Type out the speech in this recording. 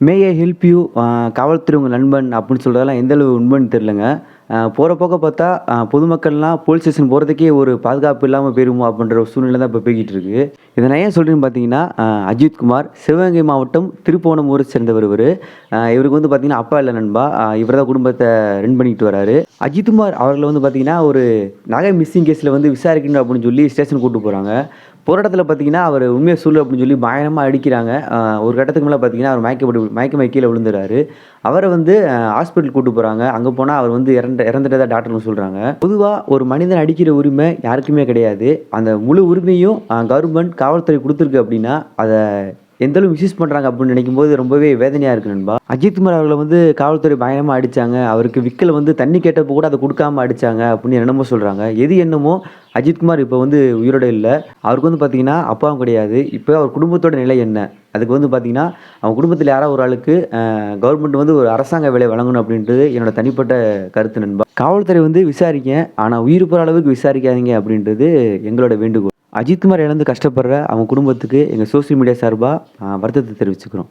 May I help you காவல்துறை உங்கள் நண்பன் அப்படின்னு சொல்கிறதெல்லாம் எந்த அளவு உண்மைன்னு தெரிலங்க. போகிற போக்க பார்த்தா பொதுமக்கள்லாம் போலீஸ் ஸ்டேஷன் போகிறதுக்கே ஒரு பாதுகாப்பு இல்லாமல் போயிருமோ அப்படின்ற ஒரு சூழ்நிலை தான் இப்போ போய்கிட்டு இருக்கு. இதை நான் ஏன் சொல்கிறேன்னு பார்த்தீங்கன்னா, அஜித்குமார் சிவகங்கை மாவட்டம் திருப்புவனம் ஊரை சேர்ந்தவர் இவர். இவருக்கு வந்து பார்த்தீங்கன்னா அப்பா இல்லை நண்பா. இவர் தான் குடும்பத்தை ரன் பண்ணிக்கிட்டு வராரு. அஜித்குமார் அவர்களை வந்து பார்த்தீங்கன்னா ஒரு நகை மிஸ்ஸிங் கேஸில் வந்து விசாரிக்கணும் அப்படின்னு சொல்லி ஸ்டேஷன் கூப்பிட்டு போகிறாங்க. போராட்டத்தில் பார்த்தீங்கன்னா அவர் உண்மையை சொல்லு அப்படின்னு சொல்லி பயங்கரமாக அடிக்கிறாங்க. ஒரு கட்டத்துக்கு மேலே பார்த்தீங்கன்னா அவர் மயக்கமாய் கீழே விழுந்துறாரு. அவரை வந்து ஹாஸ்பிட்டல் கூட்டு போகிறாங்க. அங்கே போனால் அவர் வந்து இறந்துட்டதா டாக்டர்னு சொல்கிறாங்க. பொதுவாக ஒரு மனிதன் அடிக்கிற உரிமை யாருக்குமே கிடையாது. அந்த முழு உரிமையும் கவர்மெண்ட் காவல்துறை கொடுத்துருக்கு அப்படின்னா அதை எந்த அளவு மிஸ்யூஸ் பண்ணுறாங்க அப்படின்னு நினைக்கும்போது ரொம்பவே வேதனையாக இருக்குது நண்பா. அஜித்குமார் அவர்களை வந்து காவல்துறை பயங்கரமாக அடித்தாங்க. அவருக்கு விக்கல் வந்து தண்ணி கேட்டப்போ கூட அதை கொடுக்காம அடித்தாங்க அப்படின்னு என்னமோ சொல்கிறாங்க. எது என்னமோ அஜித்குமார் இப்போ வந்து உயிரோட இல்லை. அவருக்கு வந்து பார்த்தீங்கன்னா அப்பாவும் கிடையாது. இப்போ அவர் குடும்பத்தோட நிலை என்ன? அதுக்கு வந்து பார்த்தீங்கன்னா அவங்க குடும்பத்தில் யாராவது ஒரு ஆளுக்கு கவர்மெண்ட் வந்து ஒரு அரசாங்க வேலை வழங்கணும் அப்படின்றது என்னோட தனிப்பட்ட கருத்து நண்பா. காவல்துறை வந்து விசாரிங்க, ஆனால் உயிர் போகிற அளவுக்கு விசாரிக்காதீங்க அப்படின்றது எங்களோட வேண்டுகோள். அஜித்குமார் இழந்து கஷ்டப்படுற அவங்க குடும்பத்துக்கு எங்கள் சோசியல் மீடியா சார்பாக வருத்தத்தை தெரிவிச்சுக்கிறோம்.